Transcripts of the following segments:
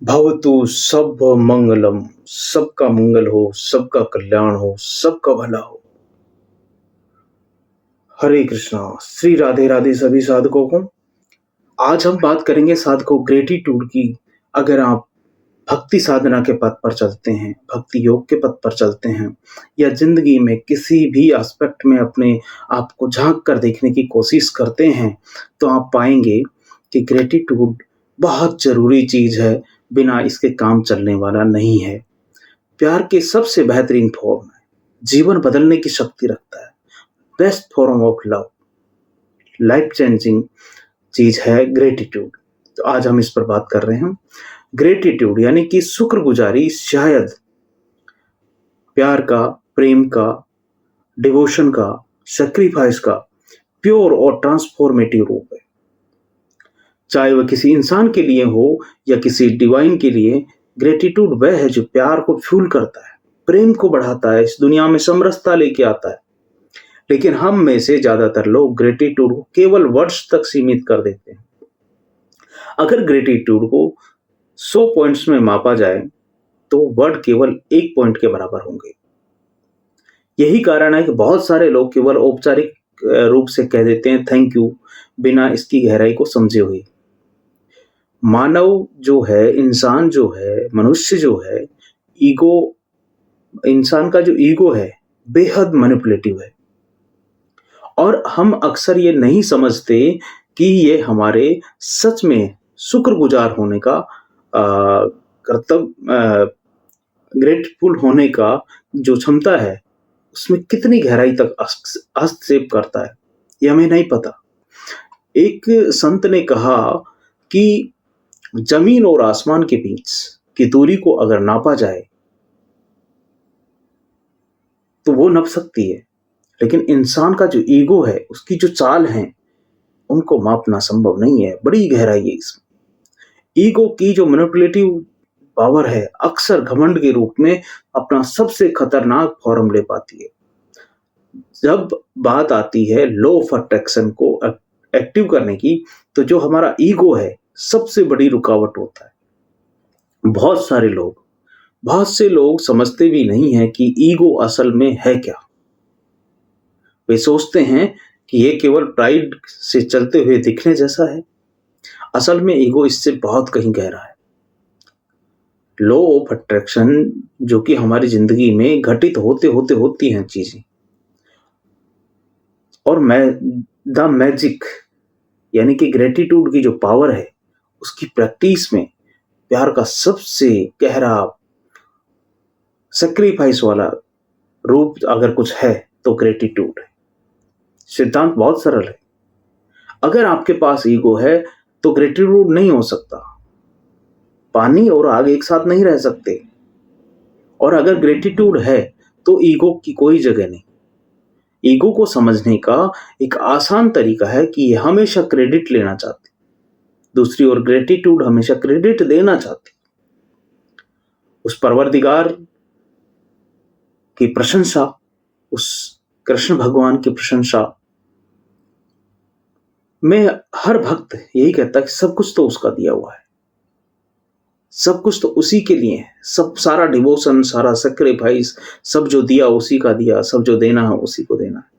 भवतु सब मंगलम। सबका मंगल हो, सबका कल्याण हो, सबका भला हो। हरे कृष्णा। श्री राधे राधे सभी साधकों को। आज हम बात करेंगे साधकों ग्रेटिट्यूड की। अगर आप भक्ति साधना के पथ पर चलते हैं, भक्ति योग के पथ पर चलते हैं, या जिंदगी में किसी भी एस्पेक्ट में अपने आप को झांक कर देखने की कोशिश करते हैं, तो आप पाएंगे कि ग्रेटिट्यूड बहुत जरूरी चीज है। बिना इसके काम चलने वाला नहीं है। प्यार के सबसे बेहतरीन फॉर्म है, जीवन बदलने की शक्ति रखता है। Best form of love, life changing चीज है ग्रेटिट्यूड। तो आज हम इस पर बात कर रहे हैं। ग्रेटिट्यूड यानी कि शुक्रगुजारी शायद प्यार का, प्रेम का, डिवोशन का, सेक्रीफाइस का प्योर और ट्रांसफॉर्मेटिव रूप है। चाहे वह किसी इंसान के लिए हो या किसी डिवाइन के लिए, ग्रेटिट्यूड वह है जो प्यार को फ्यूल करता है, प्रेम को बढ़ाता है, इस दुनिया में समरसता लेके आता है। लेकिन हम में से ज्यादातर लोग ग्रेटिट्यूड को केवल वर्ड्स तक सीमित कर देते हैं। अगर ग्रेटिट्यूड को 100 पॉइंट्स में मापा जाए तो वर्ड केवल 1 पॉइंट के बराबर होंगे। यही कारण है कि बहुत सारे लोग केवल औपचारिक रूप से कह देते हैं थैंक यू, बिना इसकी गहराई को समझे हुए। मानव जो है, इंसान जो है, मनुष्य जो है, ईगो, इंसान का जो ईगो है बेहद मैनिपुलेटिव है। और हम अक्सर ये नहीं समझते कि ये हमारे सच में शुक्रगुजार होने का कर्तव्य, ग्रेटफुल होने का जो क्षमता है, उसमें कितनी गहराई तक हस्तक्षेप करता है, ये हमें नहीं पता। एक संत ने कहा कि जमीन और आसमान के बीच की दूरी को अगर नापा जाए तो वो नप सकती है, लेकिन इंसान का जो ईगो है, उसकी जो चाल है, उनको मापना संभव नहीं है। बड़ी गहराई है इसमें। ईगो की जो मैनिपुलेटिव पावर है, अक्सर घमंड के रूप में अपना सबसे खतरनाक फॉर्म ले पाती है। जब बात आती है लॉ ऑफ अट्रैक्शन को एक्टिव करने की, तो जो हमारा ईगो है सबसे बड़ी रुकावट होता है। बहुत से लोग समझते भी नहीं है कि ईगो असल में है क्या। वे सोचते हैं कि ये केवल प्राइड से चलते हुए दिखने जैसा है। असल में ईगो इससे बहुत कहीं गहरा है। लॉ ऑफ अट्रैक्शन जो कि हमारी जिंदगी में घटित होते होते होती हैं चीजें, और द मैजिक यानी कि ग्रेटिट्यूड की जो पावर है, उसकी प्रैक्टिस में प्यार का सबसे गहरा सेक्रीफाइस वाला रूप अगर कुछ है तो ग्रेटिट्यूड है। सिद्धांत बहुत सरल है। अगर आपके पास ईगो है तो ग्रेटिट्यूड नहीं हो सकता। पानी और आग एक साथ नहीं रह सकते। और अगर ग्रेटिट्यूड है तो ईगो की कोई जगह नहीं। ईगो को समझने का एक आसान तरीका है कि ये हमेशा क्रेडिट लेना चाहती, दूसरी ओर ग्रेटिट्यूड हमेशा क्रेडिट देना चाहती। उस परवरदिगार की प्रशंसा, उस कृष्ण भगवान की प्रशंसा में हर भक्त यही कहता है कि सब कुछ तो उसका दिया हुआ है, सब कुछ तो उसी के लिए है, सब सारा डिवोशन, सारा सेक्रीफाइस, सब जो दिया उसी का दिया, सब जो देना है उसी को देना है।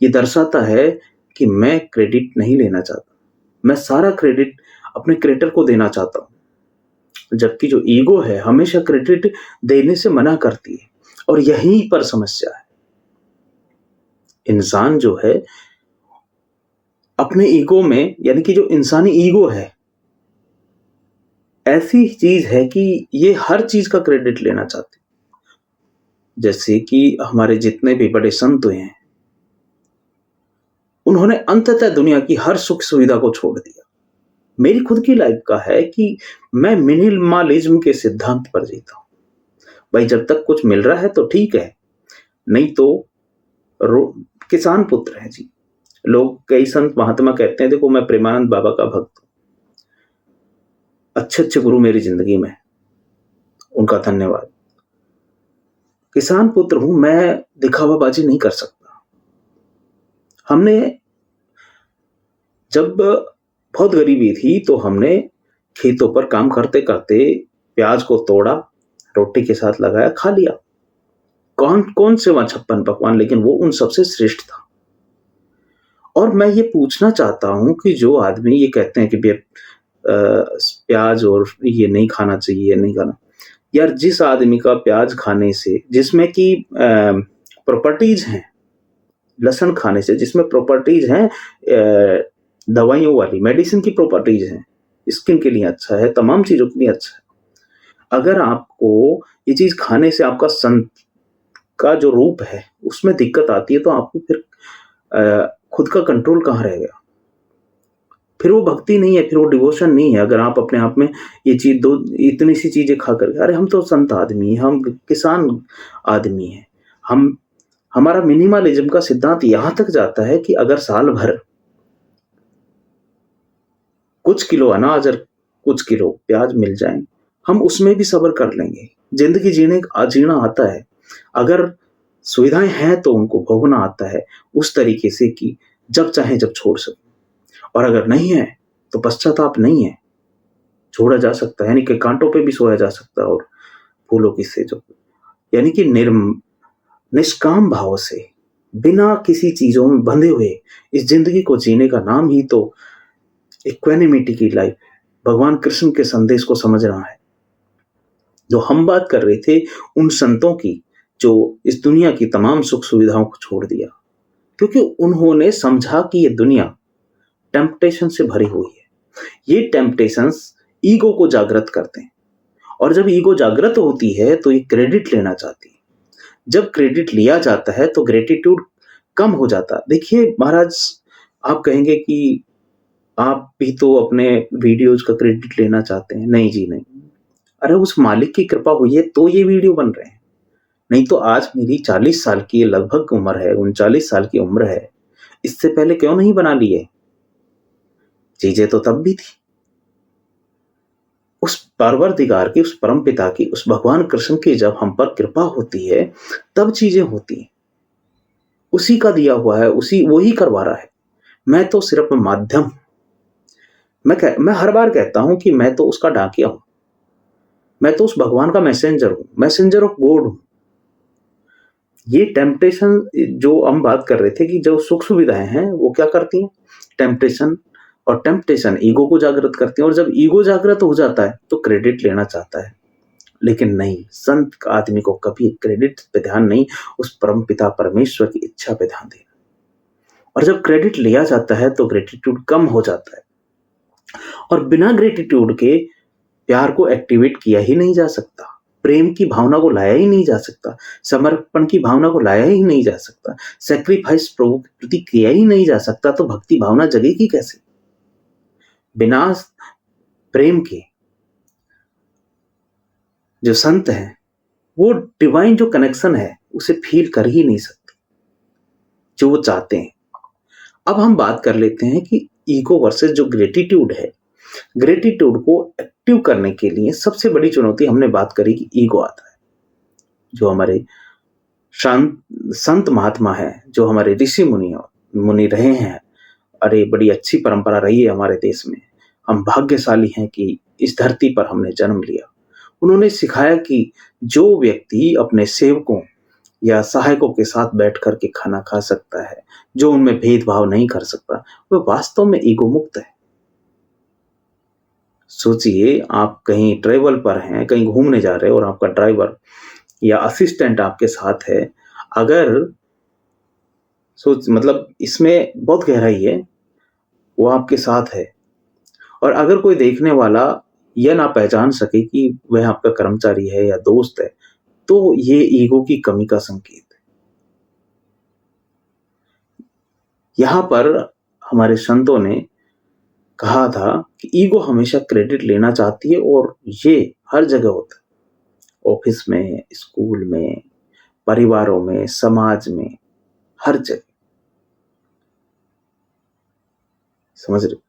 ये दर्शाता है कि मैं क्रेडिट नहीं लेना चाहता, मैं सारा क्रेडिट अपने क्रिएटर को देना चाहता हूं। जबकि जो ईगो है हमेशा क्रेडिट देने से मना करती है, और यहीं पर समस्या है। इंसान जो है अपने ईगो में, यानी कि जो इंसानी ईगो है, ऐसी चीज है कि ये हर चीज का क्रेडिट लेना चाहती। जैसे कि हमारे जितने भी बड़े संत हुए हैं, उन्होंने अंततः दुनिया की हर सुख सुविधा को छोड़ दिया। मेरी खुद की लाइफ का है कि मैं मिनिमलिज्म के सिद्धांत पर जीता हूं। भाई जब तक कुछ मिल रहा है तो ठीक है, नहीं तो किसान पुत्र है जी। लोग, कई संत महात्मा कहते हैं, देखो मैं प्रेमानंद बाबा का भक्त हूं, अच्छे अच्छे गुरु मेरी जिंदगी में, उनका धन्यवाद। किसान पुत्र हूं मैं, दिखावाबाजी नहीं कर सकता। हमने जब बहुत गरीबी थी तो हमने खेतों पर काम करते-करते प्याज को तोड़ा, रोटी के साथ लगाया, खा लिया। कौन से वहाँ 56 पकवान, लेकिन वो उन सबसे श्रेष्ठ था। और मैं ये पूछना चाहता हूँ कि जो आदमी ये कहते हैं कि प्याज और ये नहीं खाना चाहिए, नहीं खाना। यार जिस आदमी का प्याज खाने से जिसमें कि प्रॉपर्टीज़ हैं, लहसुन खाने से जिसमें प्रॉपर्टीज़ हैं दवाइयों वाली, मेडिसिन की प्रॉपर्टीज़ हैं, स्किन के लिए अच्छा है, तमाम चीज़ों के लिए अच्छा है। अगर आपको ये चीज़ खाने से आपका संत का जो रूप है, उसमें दिक्कत आती है, तो आपको फिर खुद का कंट्रोल कहाँ रहेगा? फिर वो भक्ति नहीं है, फिर वो डिवोशन नहीं है। अगर आप अपने आप में ये चीज़ दो इतनी सी चीज़ें खा कर के, अरे हम तो संत आदमी हैं, हम किसान आदमी हैं। हम हमारा मिनिमलिज़्म का सिद्धांत यहाँ तक जाता है कि अगर साल भर कुछ किलो अनाज और कुछ किलो प्याज मिल जाएँ, हम उसमें भी सब्र कर लेंगे। ज़िंदगी जीना आता है। अगर सुविधाएँ हैं तो उनको भोगना आता है, उस तरीके से कि जब चाहें जब छोड़ सकें। और अगर नहीं है, तो पश्चाताप नहीं है, छोड़ा जा सकता है, यानी कि काँटों पे भी सोया जा सकता है और फूलों की सेजों पे। यानी कि निष्काम भाव से, बिना किसी चीज़ों में बंधे हुए इस ज़िंदगी को जीने का नाम ही तो इक्वानिमिटी की लाइफ है। भगवान कृष्ण के संदेश को समझना है। जो हम बात कर रहे थे उन संतों की, जो इस दुनिया की तमाम सुख-सुविधाओं को छोड़ दिया, क्योंकि उन्होंने समझा कि ये दुनिया टेम्पटेशन से भरी हुई है। ये टेम्पटेशंस ईगो को जागृत करते हैं, और जब ईगो जागृत होती है तो ये क्रेडिट लेना चाहती है। जब क्रेडिट लिया जाता है तो ग्रेटिट्यूड कम हो जाता है। देखिए महाराज, आप कहेंगे कि आप भी तो अपने वीडियोज़ का क्रेडिट लेना चाहते हैं। नहीं जी नहीं। अरे उस मालिक की कृपा हुई है तो ये वीडियो बन रहे हैं। नहीं तो आज मेरी 40 साल की लगभग उम्र है, 39 साल की उम्र है। इससे पहले क्यों नहीं बना लिए? चीज़ें तो तब भी थी। उस परवरदिगार की, उस परमपिता की, उस भगवान कृष्ण की जब हम पर कृपा होती है, तब चीज़ें होती हैं। उसी का दिया हुआ है, वो ही करवा रहा है। मैं तो सिर्फ़ माध्यम हूँ। मैं हर बार कहता हूँ कि मैं तो उसका डाकिया हूँ। मैं तो उस भगवान का मैसेंजर हूँ, मैसेंजर ऑफ गॉड हूँ। ये टेम्पटेशन जो हम बात कर रहे थे कि जो सुख-सुविधाएँ हैं, वो क्या करती हैं? टेम्पटेशन ईगो को जागृत करती हैं, और जब ईगो जागृत हो जाता है, तो क्रेडिट लेना चाहता है। लेकिन नहीं, संत आदमी को कभी क्रेडिट पे ध्यान नहीं, उस परमपिता परमेश्वर की इच्छा पे ध्यान देना। और जब क्रेडिट लिया जाता है, तो ग्रेटिट्यूड कम हो जाता है, और बिना ग्रेटिट्यूड के प्यार को एक्टिवेट किया ही नहीं जा सकता। प्रेम की भावना को लाया ही नहीं जा सकता। समर्पण की भावना को लाया ही नहीं जा सकता। सैक्रिफाइस प्रभु के प्रति किया ही नहीं जा सकता, तो भक्ति भावना जगेगी कैसे? बिना प्रेम के जो संत हैं, वो डिवाइन जो कनेक्शन है, उसे फ़ील कर ही नहीं सकते, जो वो चाहते हैं। अब हम बात कर लेते हैं कि ईगो वर्सेस जो ग्रेटिट्यूड है। ग्रेटिट्यूड को एक्टिव करने के लिए सबसे बड़ी चुनौती हमने बात करी कि ईगो आता है। जो हमारे शांत संत महात्मा हैं, जो हमारे मुनि रहे हैं, अरे बड़ी अच्छी परंपरा रही है हमारे देश में। हम भाग्यशाली हैं कि इस धरती पर हमने जन्म लिया। उन्होंने सिखाया कि जो व्यक्ति अपने सेवकों या सहायकों के साथ बैठ कर के खाना खा सकता है, जो उनमें भेदभाव नहीं कर सकता, वह वास्तव में ईगो मुक्त है। सोचिए, आप कहीं ट्रैवल पर हैं, कहीं घूमने जा रहे हो और आपका ड्राइवर या असिस्टेंट आपके साथ है। अगर मतलब इसमें बहुत गहराई है, वो आपके साथ है, और अगर कोई देखने वाला यह ना पहचान सके कि वह आपका कर्मचारी है या दोस्त है, तो ये ईगो की कमी का संकेत है। यहाँ पर हमारे संतों ने कहा था कि ईगो हमेशा क्रेडिट लेना चाहती है, और ये हर जगह होता है। ऑफिस में, स्कूल में, परिवारों में, समाज में, हर जगह। समझ रहे हो?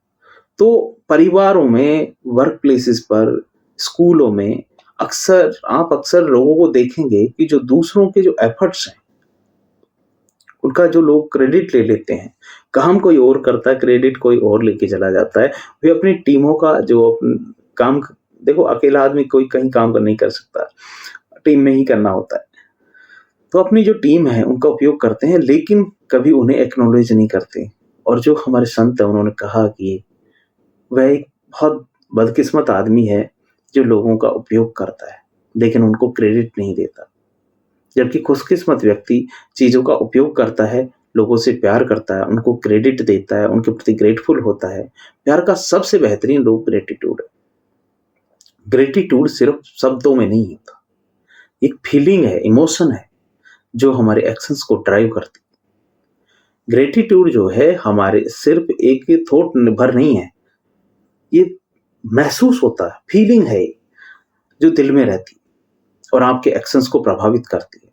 तो परिवारों में, वर्क प्लेसेस पर, स्कूलों में अक्सर लोगों को देखेंगे कि जो दूसरों के जो एफर्ट्स हैं, उनका जो लोग क्रेडिट ले लेते हैं, काम कोई और करता है, क्रेडिट कोई और लेके चला जाता है। वे अपनी टीमों का जो काम देखो, अकेला आदमी कोई कहीं काम नहीं कर सकता, टीम में ही करना होता है। तो अपनी जो टीम है उनका उपयोग करते हैं, लेकिन कभी उन्हें एक्नॉलेज नहीं करते। और जो हमारे संत हैं उन्होंने कहा कि वह एक बहुत बदकिस्मत आदमी है जो लोगों का उपयोग करता है लेकिन उनको क्रेडिट नहीं देता। जबकि खुशकिस्मत व्यक्ति चीज़ों का उपयोग करता है, लोगों से प्यार करता है, उनको क्रेडिट देता है, उनके प्रति ग्रेटफुल होता है। प्यार का सबसे बेहतरीन रूप ग्रेटिट्यूड है। ग्रेटिट्यूड सिर्फ शब्दों में नहीं होता, एक फीलिंग है, इमोशन है जो हमारे एक्शंस को ड्राइव करती है। ग्रेटिट्यूड जो है हमारे सिर्फ एक थॉट भर नहीं है, ये महसूस होता है, फीलिंग है जो दिल में रहती है और आपके एक्शंस को प्रभावित करती है।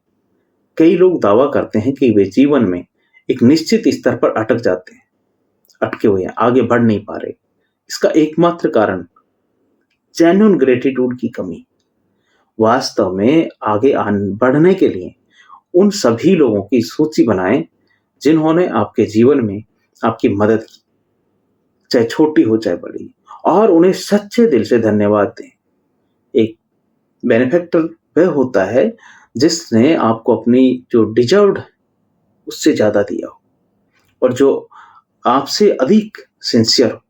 कई लोग दावा करते हैं कि वे जीवन में एक निश्चित स्तर पर अटक जाते हैं, अटके हुए हैं, आगे बढ़ नहीं पा रहे। इसका एकमात्र कारण जेन्युइन ग्रेटिट्यूड की कमी। वास्तव में आगे बढ़ने के लिए उन सभी लोगों की सूची बनाएं जिन्होंने आपके जीवन में आपकी मदद की, चाहे छोटी हो चाहे बड़ी, और उन्हें सच्चे दिल से धन्यवाद दें। एक बेनिफैक्टर वह होता है जिसने आपको अपनी जो डिजर्व्ड उससे ज्यादा दिया हो और जो आपसे अधिक सिंसियर हो।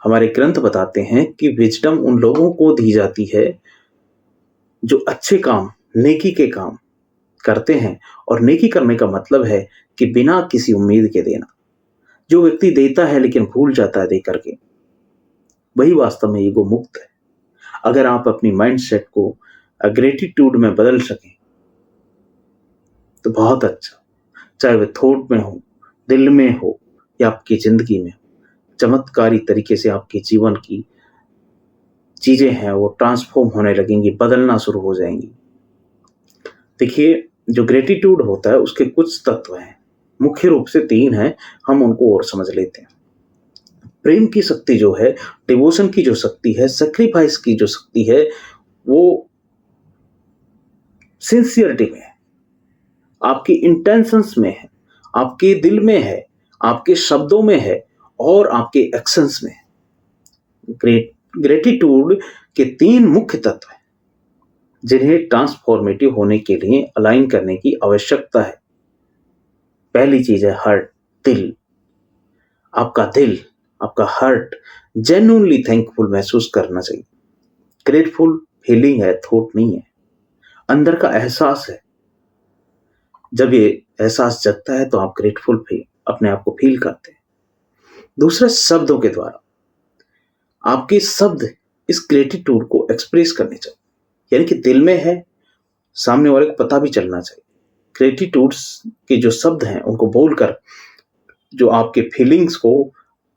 हमारे ग्रंथ बताते हैं कि विजडम उन लोगों को दी जाती है जो अच्छे काम, नेकी के काम करते हैं। और नेकी करने का मतलब है कि बिना किसी उम्मीद के देना। जो व्यक्ति देता है लेकिन भूल जाता है दे करके, वही वास्तव में ईगो मुक्त है। अगर आप अपनी माइंडसेट को ग्रेटिट्यूड में बदल सकें तो बहुत अच्छा, चाहे वह थॉट में हो, दिल में हो या आपकी जिंदगी में हो, चमत्कारी तरीके से आपके जीवन की चीजें हैं वो ट्रांसफॉर्म होने लगेंगी, बदलना शुरू हो जाएंगी। देखिए, जो ग्रेटिट्यूड होता है उसके कुछ तत्व हैं, मुख्य रूप से 3 हैं। हम उनको और समझ लेते हैं। प्रेम की शक्ति जो है, डिवोशन की जो शक्ति है, सेक्रीफाइस की जो शक्ति है, वो सिंसियरिटी में है, आपकी इंटेंशंस में है, आपके दिल में है, आपके शब्दों में है और आपके एक्शंस में है। ग्रेटिट्यूड के 3 मुख्य तत्व हैं जिन्हें ट्रांसफॉर्मेटिव होने के लिए अलाइन करने की आवश्यकता है। पहली चीज है हार्ट, दिल। आपका दिल, आपका हार्ट जेन्युइनली थैंकफुल महसूस करना चाहिए। ग्रेटफुल फीलिंग है, थॉट नहीं है, अंदर का एहसास है। जब ये एहसास जगता है तो आप ग्रेटफुल फील अपने आप को फील करते हैं। दूसरा, शब्दों के द्वारा आपके शब्द इस ग्रेटिट्यूड को एक्सप्रेस करने चाहिए, यानी कि दिल में है, सामने वाले को पता भी चलना चाहिए। ग्रेटिट्यूड्स के जो शब्द हैं उनको बोलकर जो आपके फीलिंग्स को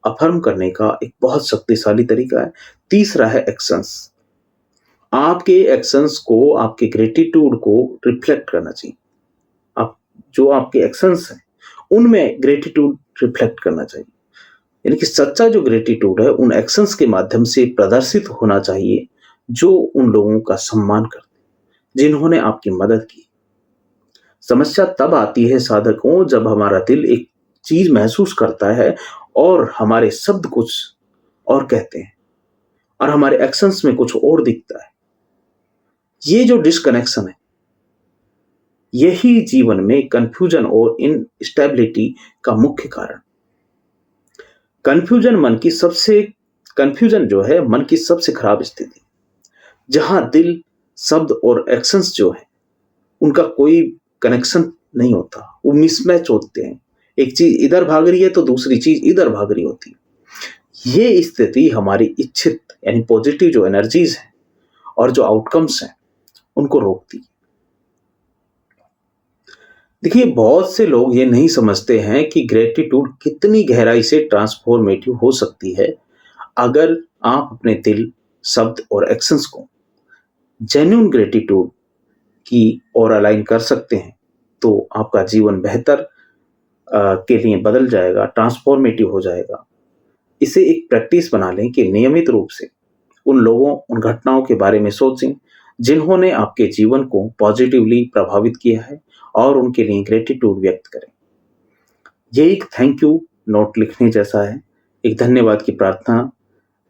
अफर्म करने का एक बहुत शक्तिशाली तरीका है। तीसरा है एक्शंस। आपके एक्शंस को, आपके ग्रेटिट्यूड को रिफ्लेक्ट करना चाहिए। आप जो आपके एक्शंस हैं उनमें ग्रेटिट्यूड रिफ्लेक्ट करना चाहिए, यानी कि सच्चा जो ग्रेटिट्यूड है उन एक्शंस के माध्यम से प्रदर्शित होना चाहिए जो उन लोगों का सम्मान करते हैं जिन्होंने आपकी मदद की। समस्या तब आती है साधकों जब हमारा दिल एक चीज महसूस करता है और हमारे शब्द कुछ और कहते हैं और हमारे एक्शंस में कुछ और दिखता है। ये जो डिस्कनेक्शन है यही जीवन में कंफ्यूजन और इनस्टेबिलिटी का मुख्य कारण। कंफ्यूजन जो है मन की सबसे खराब स्थिति, जहां दिल, शब्द और एक्शंस जो है उनका कोई कनेक्शन नहीं होता, वो मिसमैच होते हैं। एक चीज इधर भाग रही है तो दूसरी चीज इधर भाग रही होती है। ये स्थिति हमारी इच्छित यानी पॉजिटिव जो एनर्जीज है और जो आउटकम्स हैं उनको रोकती है। देखिए, बहुत से लोग ये नहीं समझते हैं कि ग्रेटिट्यूड कितनी गहराई से ट्रांसफॉर्मेटिव हो सकती है। अगर आप अपने दिल, शब्द और एक्शंस को जेन्युइन ग्रेटिट्यूड की ओर अलाइन कर सकते हैं तो आपका जीवन बेहतर के लिए बदल जाएगा, ट्रांसफॉर्मेटिव हो जाएगा। इसे एक प्रैक्टिस बना लें कि नियमित रूप से उन लोगों, उन घटनाओं के बारे में सोचें जिन्होंने आपके जीवन को पॉजिटिवली प्रभावित किया है और उनके लिए ग्रेटिट्यूड व्यक्त करें। ये एक थैंक यू नोट लिखने जैसा है, एक धन्यवाद की प्रार्थना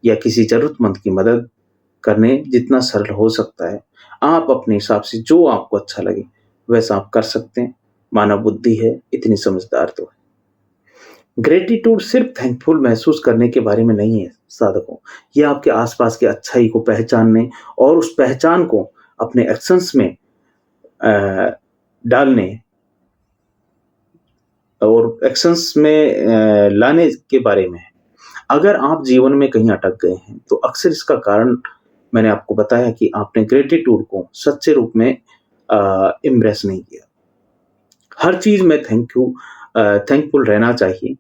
या किसी ज़रूरतमंद की मदद करने जितना सरल हो सकता है। आप अपने हिसाब से जो आपको अच्छा लगे, वैसा आप कर सकते हैं। मानव बुद्धि है, इतनी समझदार तो है। ग्रैटिट्यूड सिर्फ़ थैंकफुल महसूस करने के बारे में नहीं है साधकों, ये आपके आस-पास की अच्छाई को पहचानने और उस पहचान को अपने एक्शंस में अ, डालने और एक्शंस में लाने के बारे में है। अगर आप जीवन में कहीं अटक गए हैं, तो अक्सर इसका कारण मैंने आपको बताया कि आपने ग्रैटिट्यूड को सच्चे रूप में एम्ब्रेस नहीं किया। हर चीज़ में थैंकफुल रहना चाहिए,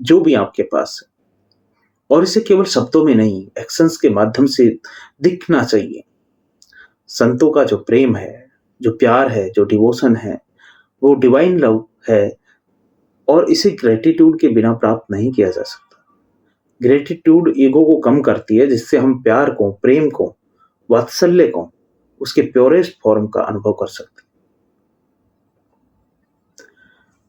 जो भी आपके पास है, और इसे केवल शब्दों में नहीं, एक्शंस के माध्यम से दिखना चाहिए। संतों का जो प्रेम है, जो प्यार है, जो डिवोशन है, वो डिवाइन लव है और इसे ग्रैटिट्यूड के बिना प्राप्त नहीं किया जा सकता। ग्रैटिट्यूड ईगो को कम करती है, जिससे हम प्यार को, प्रेम को, वात्सल्य को, उसके प्योरेस्ट फॉर्म का अनुभव कर सकते हैं।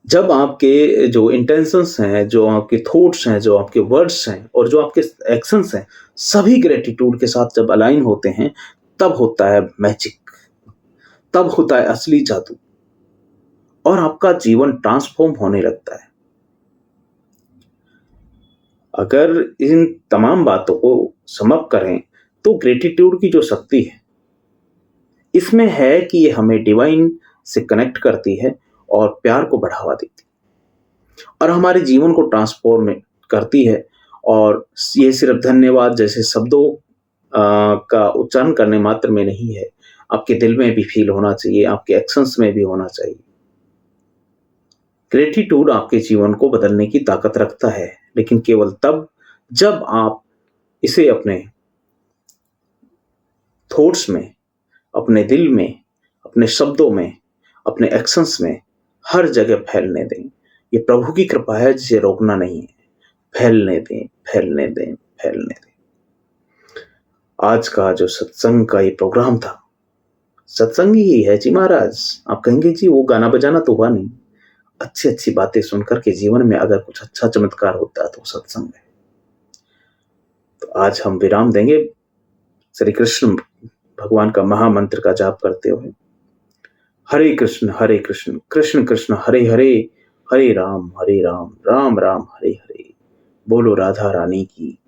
जब आपके जो इंटेंशंस हैं, जो आपके थॉट्स हैं, जो आपके वर्ड्स हैं और जो आपके एक्शंस हैं, सभी ग्रैटिट्यूड के साथ जब अलाइन होते हैं, तब होता है मैजिक, तब होता है असली जादू और आपका जीवन ट्रांसफॉर्म होने लगता है। अगर इन तमाम बातों को सम अप करें, तो ग्रैटिट्यूड की जो शक्ति है, इसमें है कि ये हमें डिवाइन से कनेक्ट करती है और प्यार को बढ़ावा देती है और हमारे जीवन को ट्रांसफॉर्म करती है। और ये सिर्फ धन्यवाद जैसे शब्दों का उच्चारण करने मात्र में नहीं है, आपके दिल में भी फील होना चाहिए, आपके एक्शंस में भी होना चाहिए। ग्रैटिट्यूड आपके जीवन को बदलने की ताकत रखता है, लेकिन केवल तब जब आप इसे अपने थॉट्स में, अपने दिल में, अपने शब्दों में, अपने एक्शंस में, हर जगह फैलने दें। ये प्रभु की कृपा है, जिसे रोकना नहीं है। फैलने दें, फैलने दें, फैलने दें। आज का जो सत्संग का ये प्रोग्राम था, सत्संग ही है जी महाराज। आप कहेंगे जी वो गाना बजाना तो हुआ नहीं। अच्छी-अच्छी बातें सुनकर के जीवन में अगर कुछ अच्छा चमत्कार होता है तो सत्संग है। तो आज हम विराम देंगे श्री कृष्ण भगवान का महामंत्र का जाप करते हुए। हरे कृष्ण, कृष्ण कृष्ण हरे हरे, हरे राम, राम राम हरे हरे। बोलो राधा रानी की